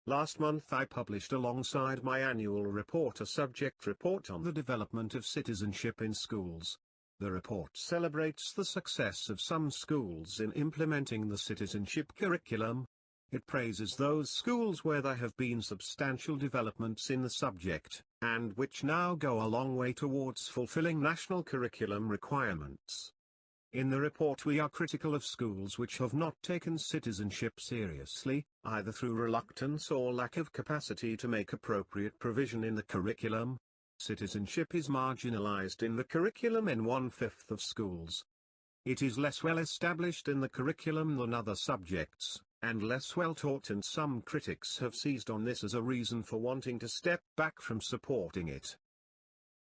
Last month I published alongside my annual report a subject report on the development of citizenship in schools. The report celebrates the success of some schools in implementing the citizenship curriculum. It praises those schools where there have been substantial developments in the subject, and which now go a long way towards fulfilling national curriculum requirements. In the report we are critical of schools which have not taken citizenship seriously, either through reluctance or lack of capacity to make appropriate provision in the curriculum. Citizenship is marginalized in the curriculum in 1/5 of schools. It is less well established in the curriculum than other subjects, and less well taught, and some critics have seized on this as a reason for wanting to step back from supporting it.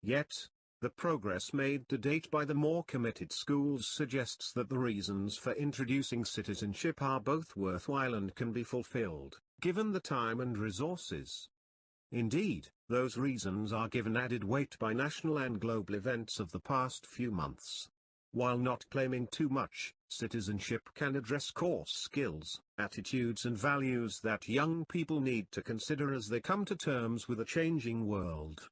Yet, the progress made to date by the more committed schools suggests that the reasons for introducing citizenship are both worthwhile and can be fulfilled, given the time and resources. Indeed, those reasons are given added weight by national and global events of the past few months. While not claiming too much, citizenship can address core skills, attitudes and values that young people need to consider as they come to terms with a changing world.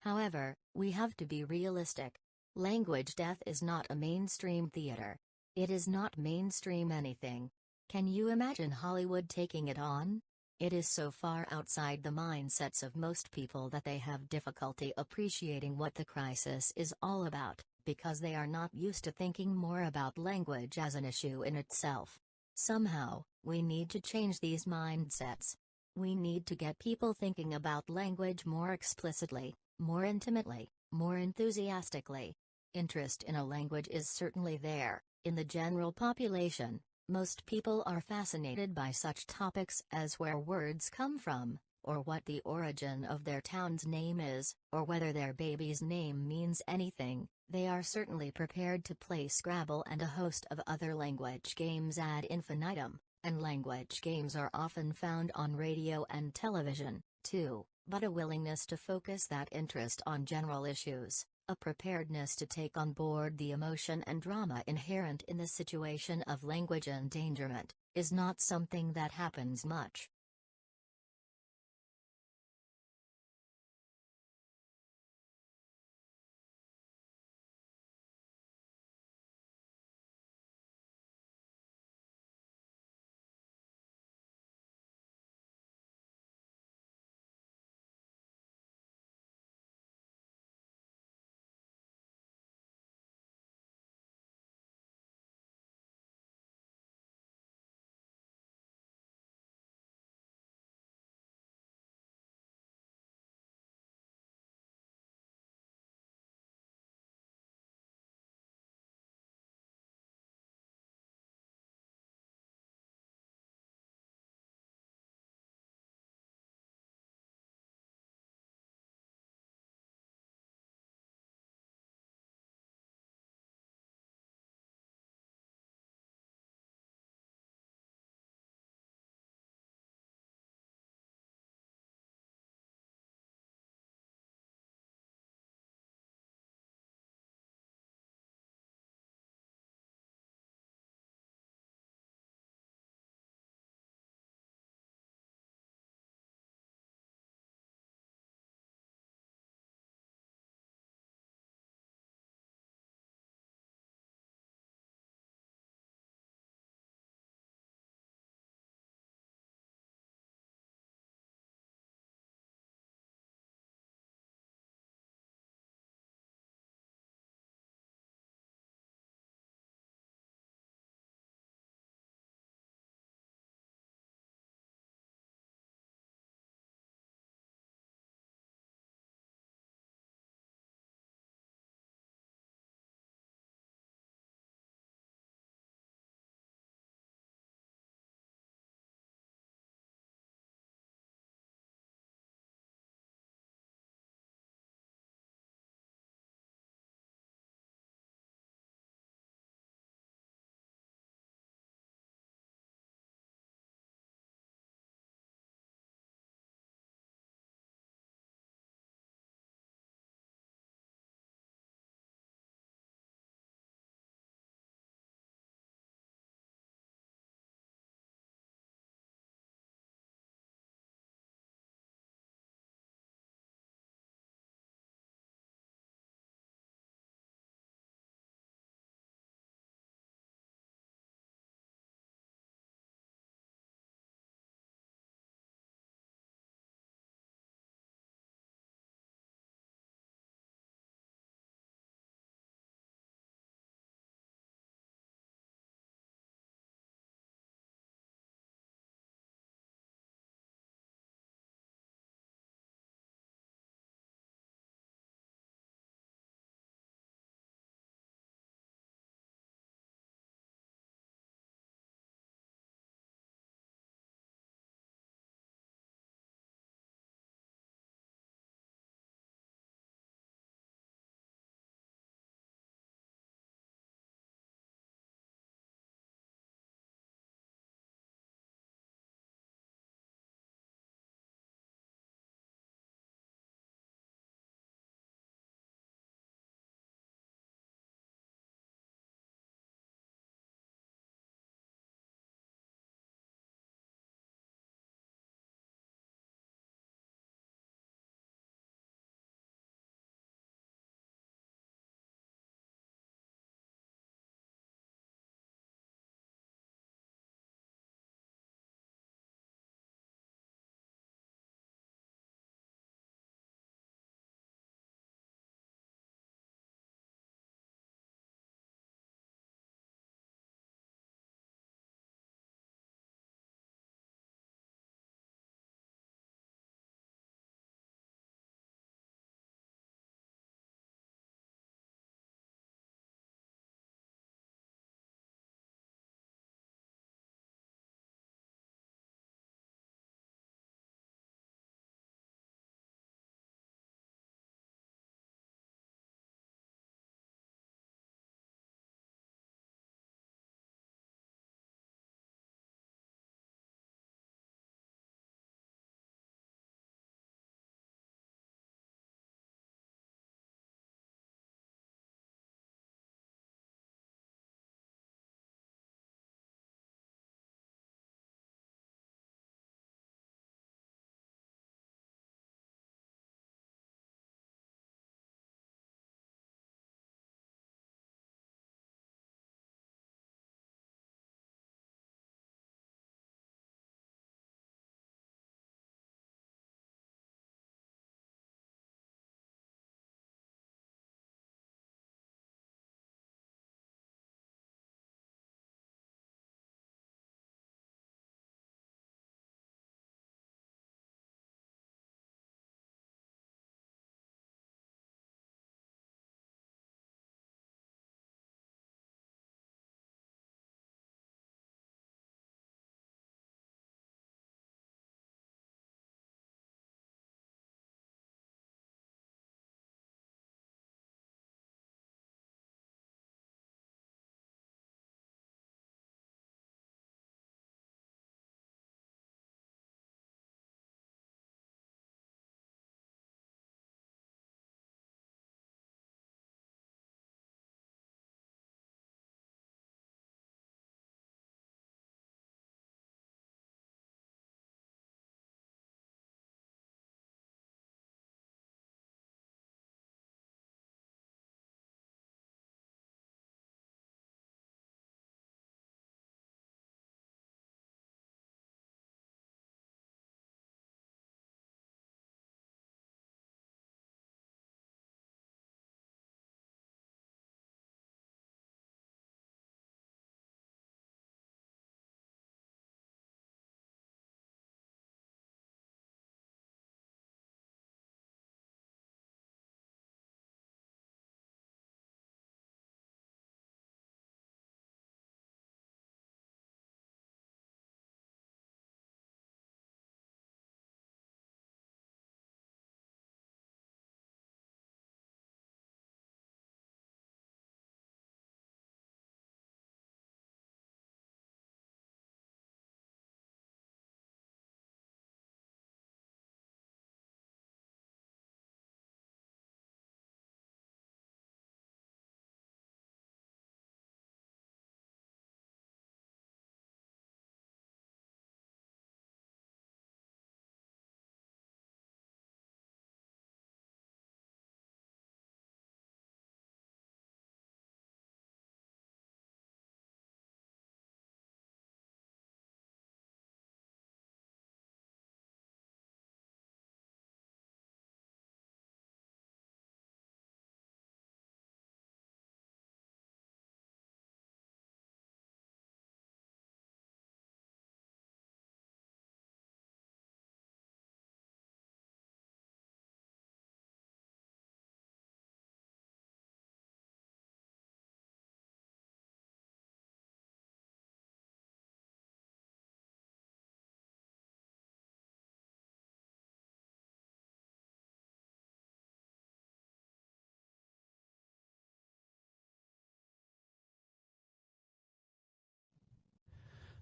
However, we have to be realistic. Language death is not a mainstream theater. It is not mainstream anything. Can you imagine Hollywood taking it on? It is so far outside the mindsets of most people that they have difficulty appreciating what the crisis is all about, because they are not used to thinking more about language as an issue in itself. Somehow, we need to change these mindsets. We need to get people thinking about language more explicitly, more intimately, more enthusiastically. Interest in a language is certainly there, in the general population. Most people are fascinated by such topics as where words come from, or what the origin of their town's name is, or whether their baby's name means anything. They are certainly prepared to play Scrabble and a host of other language games ad infinitum, and language games are often found on radio and television, too, but a willingness to focus that interest on general issues, a preparedness to take on board the emotion and drama inherent in the situation of language endangerment, is not something that happens much.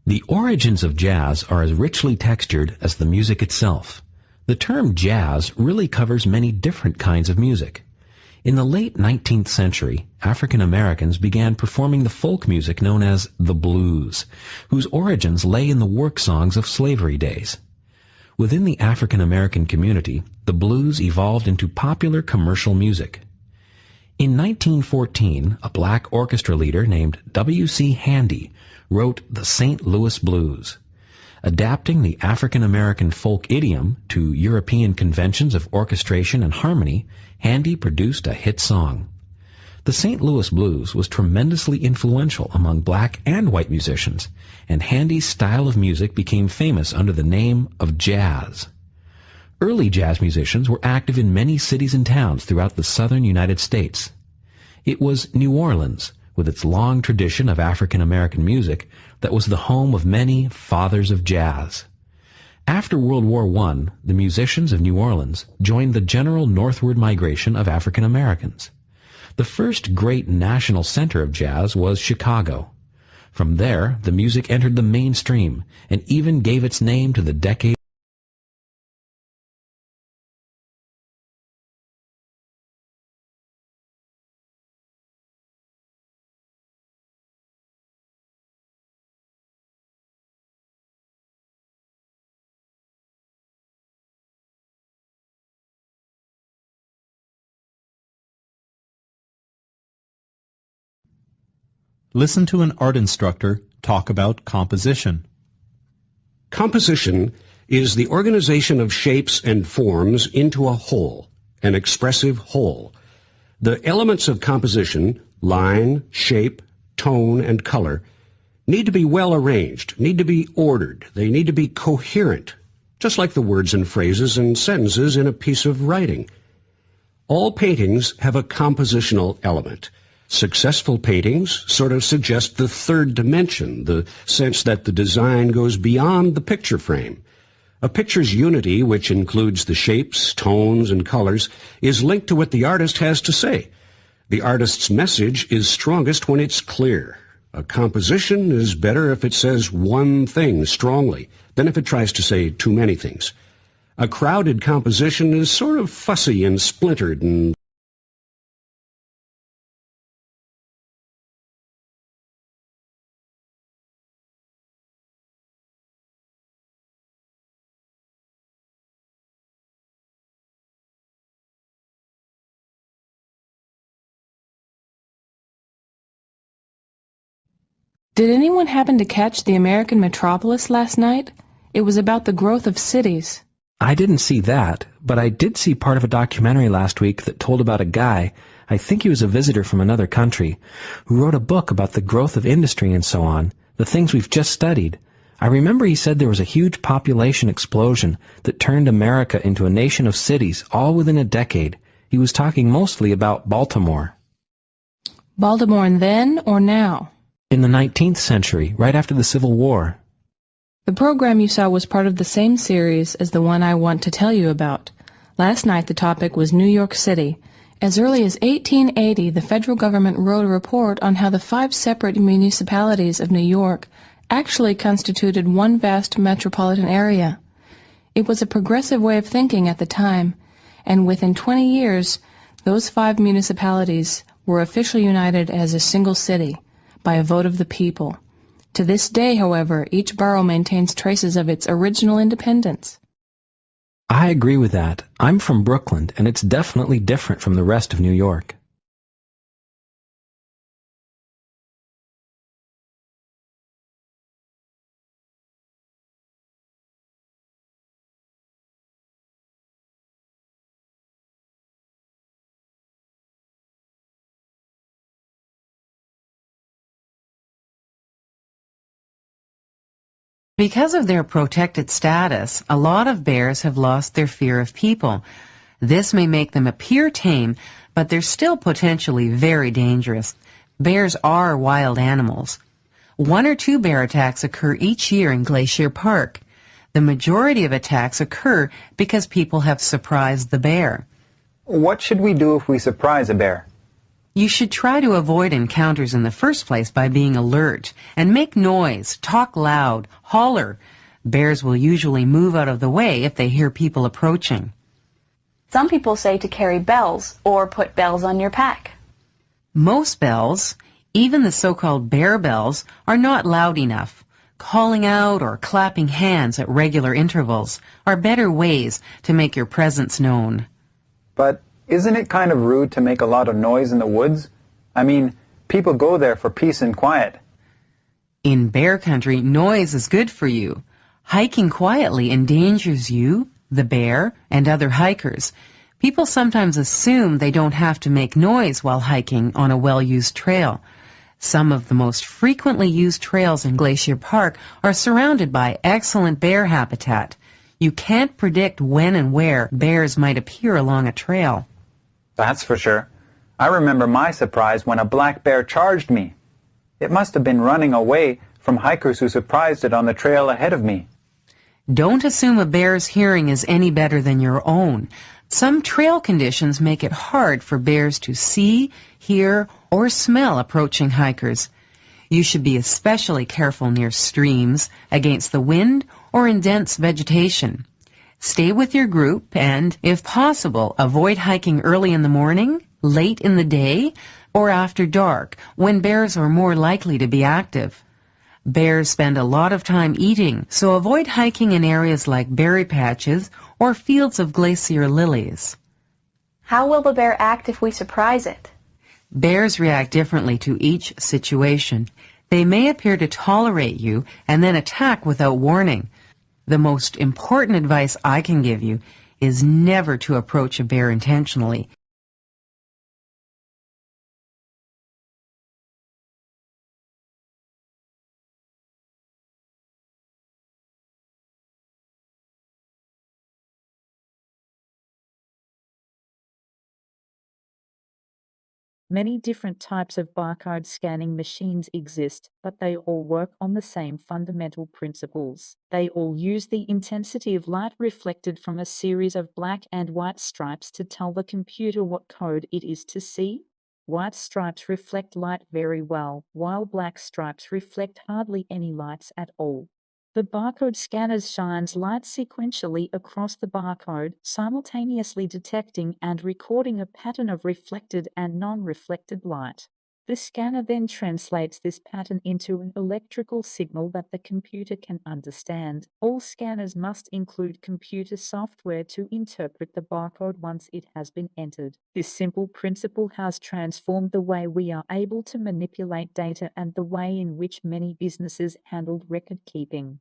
The origins of jazz are as richly textured as the music itself. The term jazz really covers many different kinds of music. In the late 19th century, African Americans began performing the folk music known as the blues, whose origins lay in the work songs of slavery days. Within the African American community, the blues evolved into popular commercial music. In 1914, a black orchestra leader named W.C. Handy wrote the St. Louis Blues. Adapting the African American folk idiom to European conventions of orchestration and harmony, Handy produced a hit song. The St. Louis Blues was tremendously influential among black and white musicians, and Handy's style of music became famous under the name of jazz. Early jazz musicians were active in many cities and towns throughout the southern United States. It was New Orleans, with its long tradition of African American music, that was the home of many fathers of jazz. After World War I, the musicians of New Orleans joined the general northward migration of African Americans. The first great national center of jazz was Chicago. From there, the music entered the mainstream and even gave its name to the decade. Listen to an art instructor talk about composition. Composition is the organization of shapes and forms into a whole, an expressive whole. The elements of composition, line, shape, tone, and color, need to be well arranged, need to be ordered, they need to be coherent, just like the words and phrases and sentences in a piece of writing. All paintings have a compositional element. Successful paintings sort of suggest the third dimension, the sense that the design goes beyond the picture frame. A picture's unity, which includes the shapes, tones, and colors, is linked to what the artist has to say. The artist's message is strongest when it's clear. A composition is better if it says one thing strongly than if it tries to say too many things. A crowded composition is sort of fussy and splintered and Did anyone happen to catch the American metropolis last night? It was about the growth of cities. I didn't see that, but I did see part of a documentary last week that told about a guy, I think he was a visitor from another country, who wrote a book about the growth of industry and so on, the things we've just studied. I remember he said there was a huge population explosion that turned America into a nation of cities all within a decade. He was talking mostly about Baltimore. Baltimore then or now? In the 19th century, right after the Civil War. The program you saw was part of the same series as the one I want to tell you about. Last night the topic was New York City. As early as 1880, the federal government wrote a report on how the 5 separate municipalities of New York actually constituted one vast metropolitan area. It was a progressive way of thinking at the time, and within 20 years, those 5 municipalities were officially united as a single city by a vote of the people. To this day, however, each borough maintains traces of its original independence. I agree with that. I'm from Brooklyn, and it's definitely different from the rest of New York. Because of their protected status, a lot of bears have lost their fear of people. This may make them appear tame, but they're still potentially very dangerous. Bears are wild animals. 1 or 2 bear attacks occur each year in Glacier Park. The majority of attacks occur because people have surprised the bear. What should we do if we surprise a bear? You should try to avoid encounters in the first place by being alert and make noise, talk loud, holler. Bears will usually move out of the way if they hear people approaching. Some people say to carry bells or put bells on your pack. Most bells, even the so-called bear bells, are not loud enough. Calling out or clapping hands at regular intervals are better ways to make your presence known. But isn't it kind of rude to make a lot of noise in the woods? I mean, people go there for peace and quiet. In bear country, noise is good for you. Hiking quietly endangers you, the bear, and other hikers. People sometimes assume they don't have to make noise while hiking on a well-used trail. Some of the most frequently used trails in Glacier Park are surrounded by excellent bear habitat. You can't predict when and where bears might appear along a trail. That's for sure. I remember my surprise when a black bear charged me. It must have been running away from hikers who surprised it on the trail ahead of me. Don't assume a bear's hearing is any better than your own. Some trail conditions make it hard for bears to see, hear, or smell approaching hikers. You should be especially careful near streams, against the wind, or in dense vegetation. Stay with your group and, if possible, avoid hiking early in the morning, late in the day, or after dark, when bears are more likely to be active. Bears spend a lot of time eating, so avoid hiking in areas like berry patches or fields of glacier lilies. How will the bear act if we surprise it? Bears react differently to each situation. They may appear to tolerate you and then attack without warning. The most important advice I can give you is never to approach a bear intentionally. Many different types of barcode scanning machines exist, but they all work on the same fundamental principles. They all use the intensity of light reflected from a series of black and white stripes to tell the computer what code it is to see. White stripes reflect light very well, while black stripes reflect hardly any lights at all. The barcode scanner shines light sequentially across the barcode, simultaneously detecting and recording a pattern of reflected and non-reflected light. The scanner then translates this pattern into an electrical signal that the computer can understand. All scanners must include computer software to interpret the barcode once it has been entered. This simple principle has transformed the way we are able to manipulate data and the way in which many businesses handled record keeping.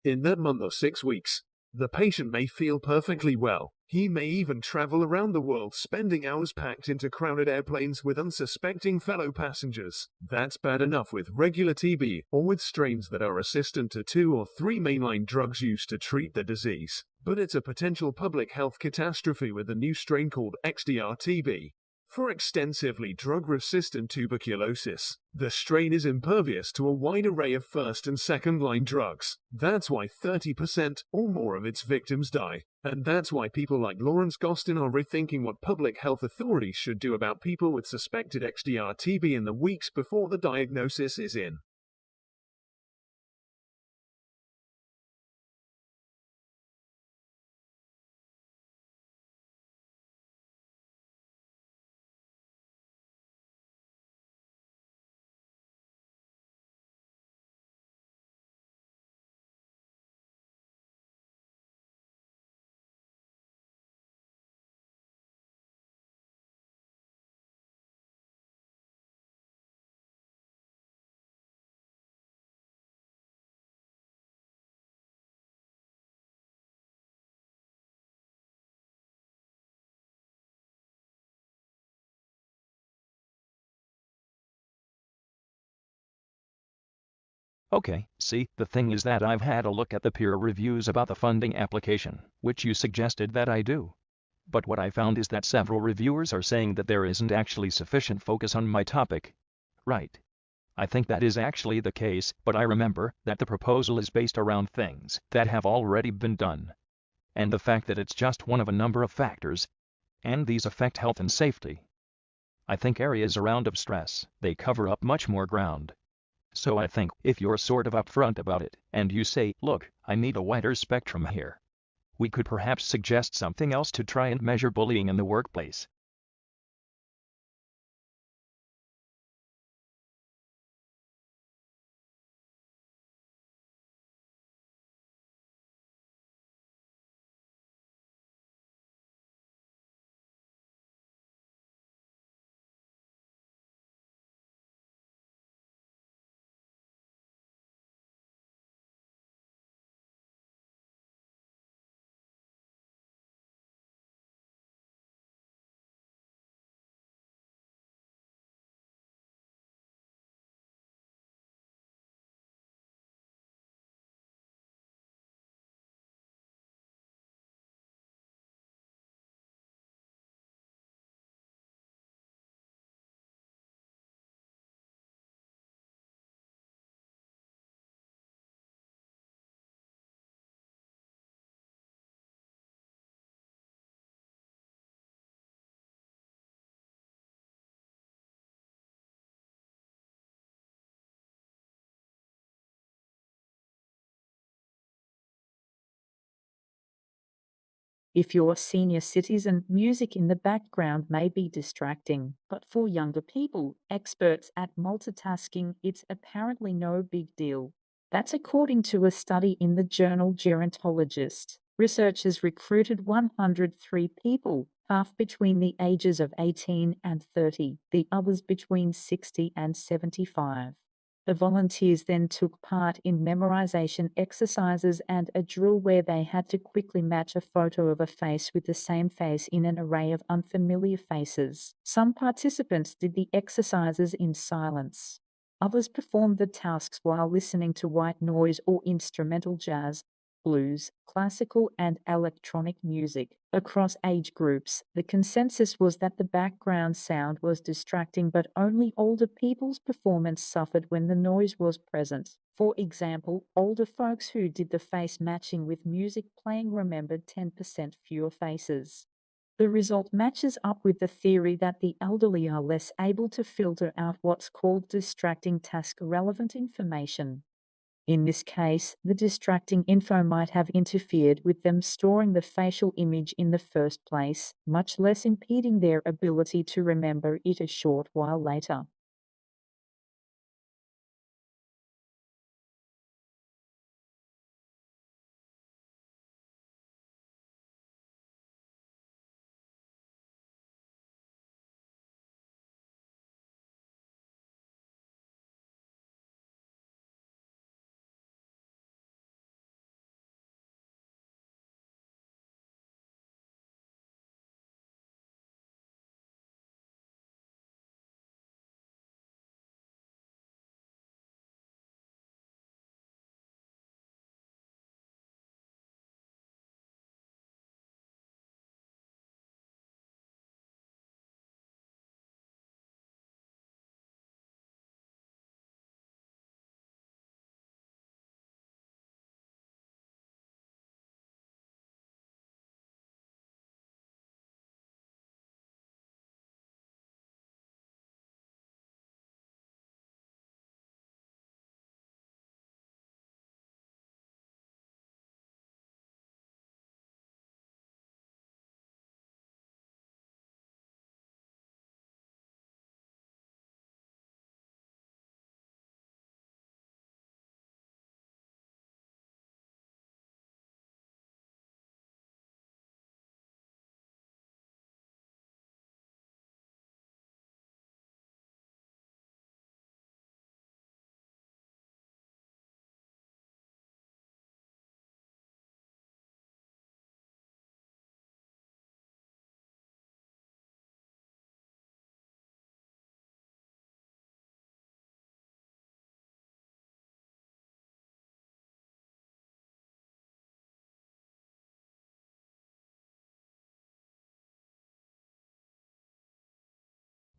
In that month or 6 weeks, the patient may feel perfectly well. He may even travel around the world, spending hours packed into crowded airplanes with unsuspecting fellow passengers. That's bad enough with regular TB or with strains that are resistant to 2 or 3 mainline drugs used to treat the disease. But it's a potential public health catastrophe with a new strain called XDR-TB. For extensively drug-resistant tuberculosis, the strain is impervious to a wide array of first and second-line drugs. That's why 30% or more of its victims die. And that's why people like Lawrence Gostin are rethinking what public health authorities should do about people with suspected XDR-TB in the weeks before the diagnosis is in. Okay, see, the thing is that I've had a look at the peer reviews about the funding application, which you suggested that I do. But what I found is that several reviewers are saying that there isn't actually sufficient focus on my topic. Right. I think that is actually the case, but I remember that the proposal is based around things that have already been done. And the fact that it's just one of a number of factors, and these affect health and safety. I think areas around of stress, they cover up much more ground. So I think if you're sort of upfront about it, and you say, look, I need a wider spectrum here, we could perhaps suggest something else to try and measure bullying in the workplace. If you're a senior citizen, music in the background may be distracting, but for younger people, experts at multitasking, it's apparently no big deal. That's according to a study in the journal Gerontologist. Researchers recruited 103 people, half between the ages of 18 and 30, the others between 60 and 75. The volunteers then took part in memorization exercises and a drill where they had to quickly match a photo of a face with the same face in an array of unfamiliar faces. Some participants did the exercises in silence. Others performed the tasks while listening to white noise or instrumental jazz, blues, classical, and electronic music. Across age groups, the consensus was that the background sound was distracting, but only older people's performance suffered when the noise was present. For example, older folks who did the face matching with music playing remembered 10% fewer faces. The result matches up with the theory that the elderly are less able to filter out what's called distracting task-relevant information. In this case, the distracting info might have interfered with them storing the facial image in the first place, much less impeding their ability to remember it a short while later.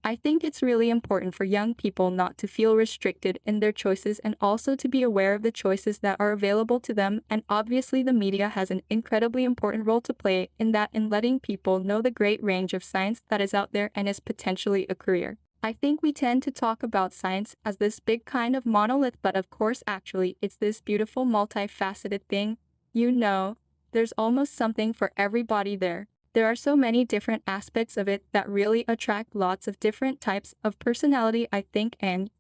I think it's really important for young people not to feel restricted in their choices and also to be aware of the choices that are available to them, and obviously the media has an incredibly important role to play in that, in letting people know the great range of science that is out there and is potentially a career. I think we tend to talk about science as this big kind of monolith, but of course actually it's this beautiful multifaceted thing. There's almost something for everybody there. There are so many different aspects of it that really attract lots of different types of personality, I think, and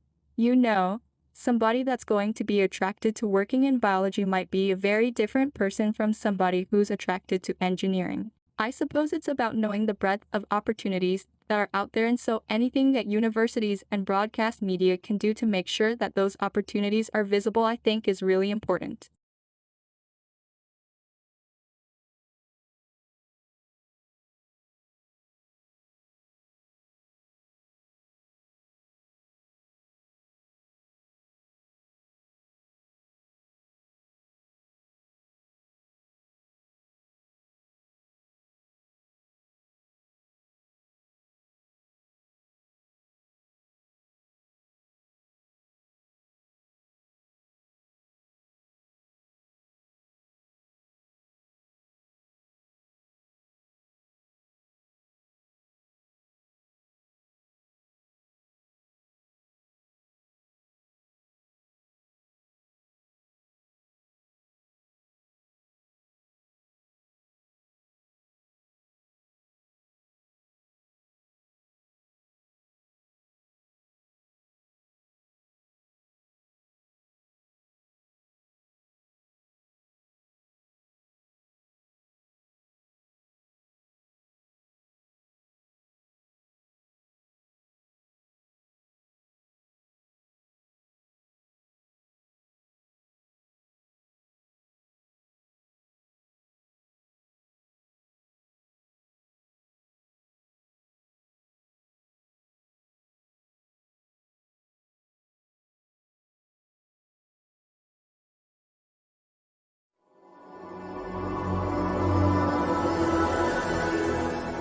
somebody that's going to be attracted to working in biology might be a very different person from somebody who's attracted to engineering. I suppose it's about knowing the breadth of opportunities that are out there, and so anything that universities and broadcast media can do to make sure that those opportunities are visible, I think, is really important.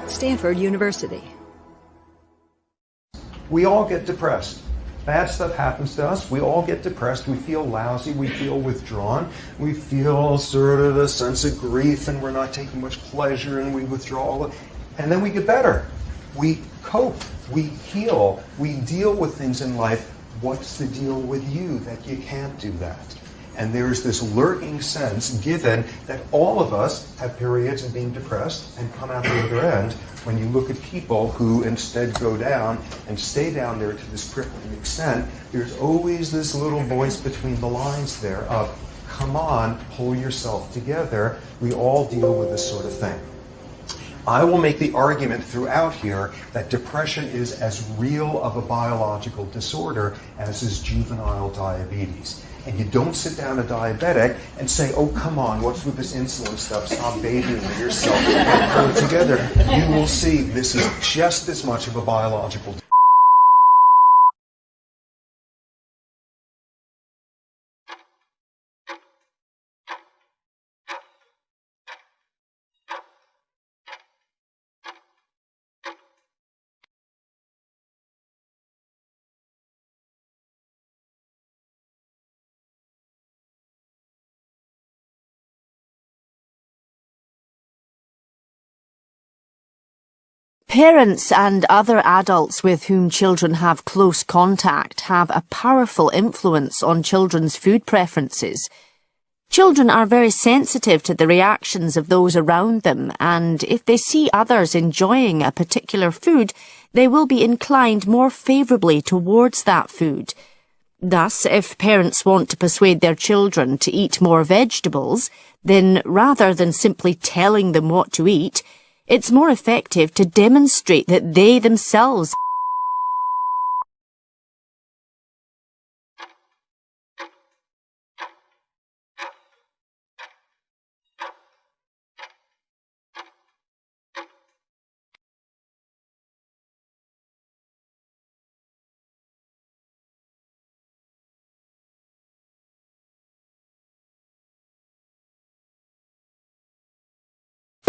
Stanford University. We all get depressed. Bad stuff happens to us. We all get depressed. We feel lousy. We feel withdrawn. We feel sort of a sense of grief, and we're not taking much pleasure, and we withdraw. And then we get better. We cope. We heal. We deal with things in life. What's the deal with you that you can't do that? And there's this lurking sense, given that all of us have periods of being depressed and come out the other end, when you look at people who instead go down and stay down there to this crippling extent, there's always this little voice between the lines there of, come on, pull yourself together. We all deal with this sort of thing. I will make the argument throughout here that depression is as real of a biological disorder as is juvenile diabetes. And you don't sit down a diabetic and say, oh, come on, what's with this insulin stuff? Stop babying yourself and pull it together. You will see this is just as much of a biological disorder. Parents and other adults with whom children have close contact have a powerful influence on children's food preferences. Children are very sensitive to the reactions of those around them, and if they see others enjoying a particular food, they will be inclined more favourably towards that food. Thus, if parents want to persuade their children to eat more vegetables, then rather than simply telling them what to eat, it's more effective to demonstrate that they themselves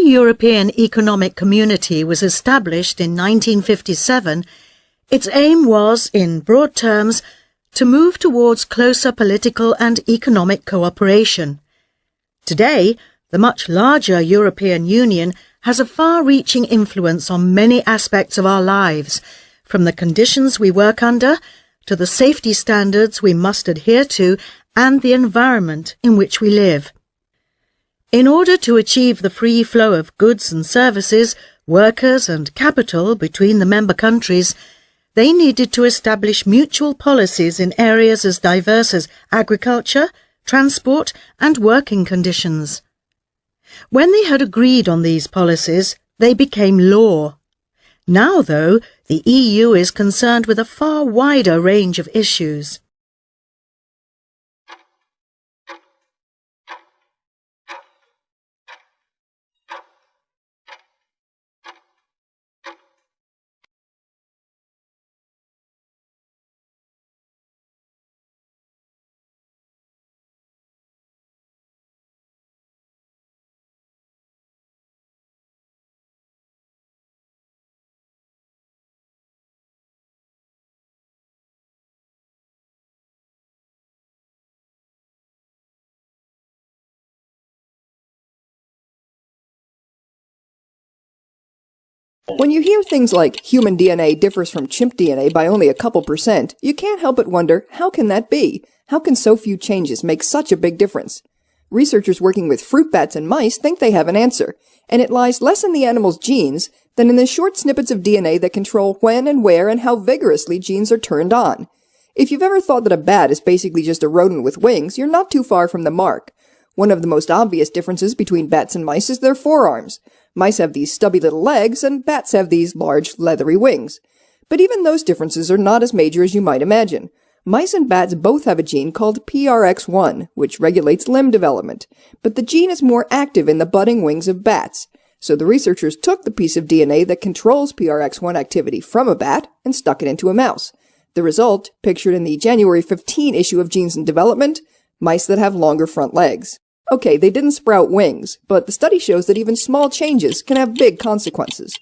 The European Economic Community was established in 1957 Its aim was, in broad terms, to move towards closer political and economic cooperation. Today, the much larger European Union has a far-reaching influence on many aspects of our lives, from the conditions we work under to the safety standards we must adhere to and the environment in which we live. In order to achieve the free flow of goods and services, workers and capital between the member countries, they needed to establish mutual policies in areas as diverse as agriculture, transport and working conditions. When they had agreed on these policies, they became law. Now, though, the EU is concerned with a far wider range of issues. When you hear things like human DNA differs from chimp DNA by only a couple %, you can't help but wonder, how can that be? How can so few changes make such a big difference? Researchers working with fruit bats and mice think they have an answer, and it lies less in the animal's genes than in the short snippets of DNA that control when and where and how vigorously genes are turned on. If you've ever thought that a bat is basically just a rodent with wings, you're not too far from the mark. One of the most obvious differences between bats and mice is their forearms. Mice have these stubby little legs, and bats have these large, leathery wings. But even those differences are not as major as you might imagine. Mice and bats both have a gene called PRX1, which regulates limb development, but the gene is more active in the budding wings of bats. So the researchers took the piece of DNA that controls PRX1 activity from a bat and stuck it into a mouse. The result, pictured in the January 15 issue of Genes in Development, mice that have longer front legs. Okay, they didn't sprout wings, but the study shows that even small changes can have big consequences.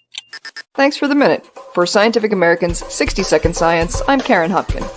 Thanks for the minute. For Scientific American's 60-Second Science, I'm Karen Hopkin.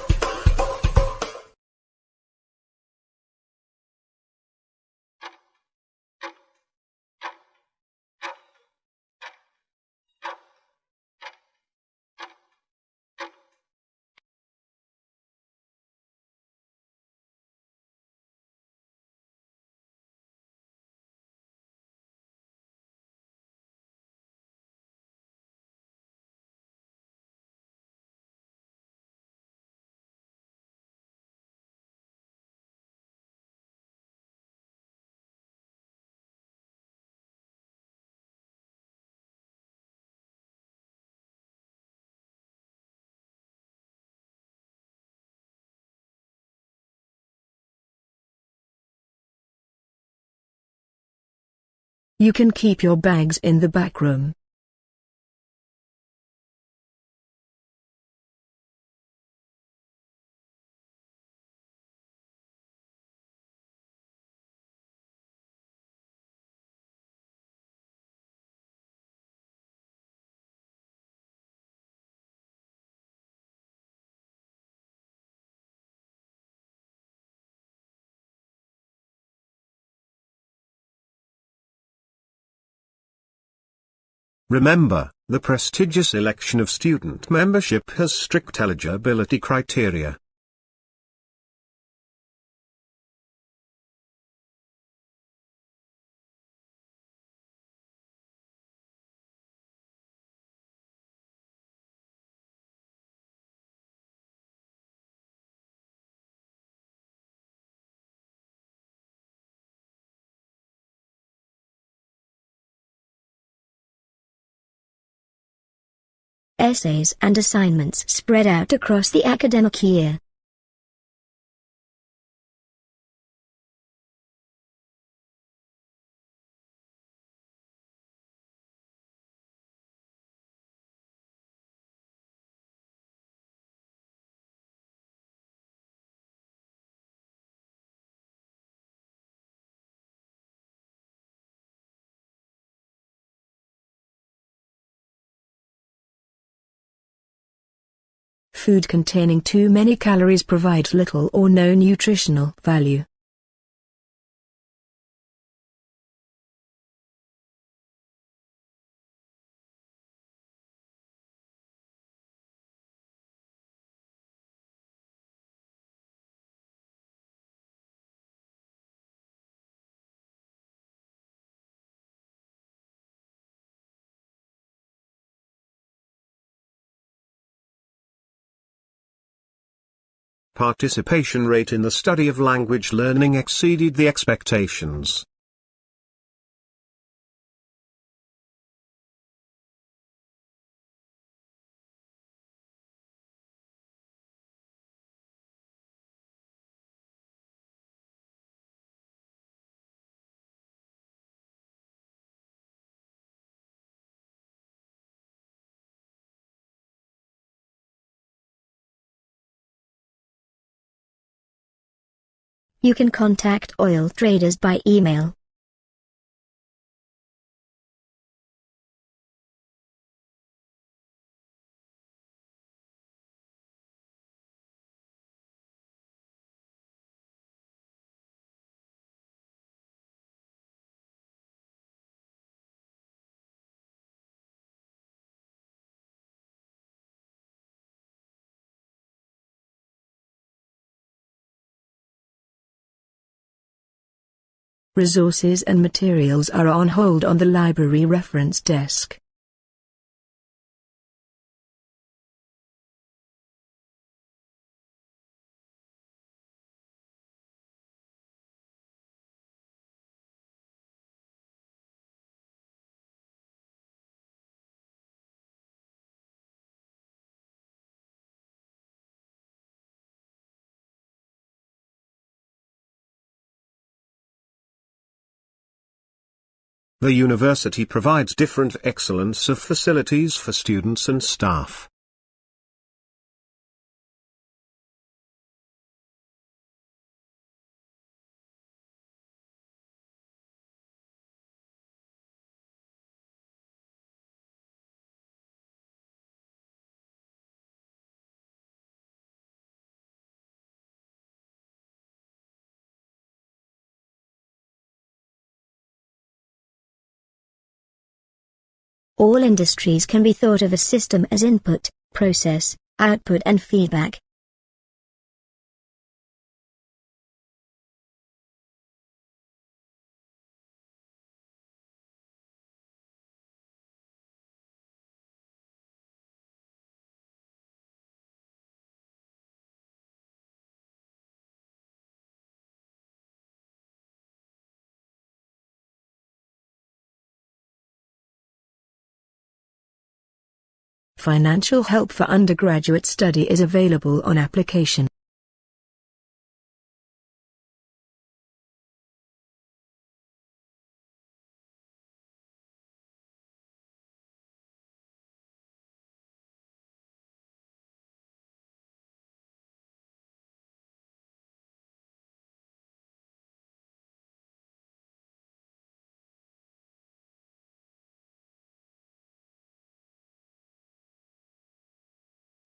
You can keep your bags in the back room. Remember, the prestigious election of student membership has strict eligibility criteria. Essays and assignments spread out across the academic year. food containing too many calories provides little or no nutritional value. Participation rate in the study of language learning exceeded the expectations. You can contact oil traders by email. Resources and materials are on hold on the library reference desk. The university provides different excellence of facilities for students and staff. All industries can be thought of a system as input, process, output and feedback. Financial help for undergraduate study is available on application.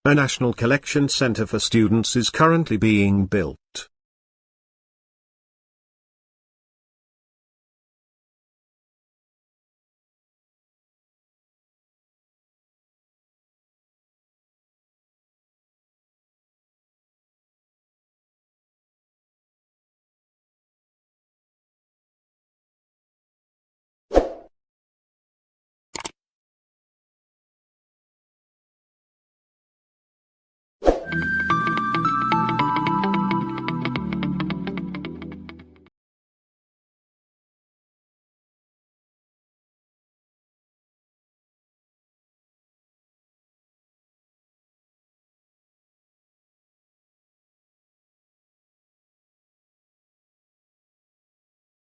A national collection center for students is currently being built.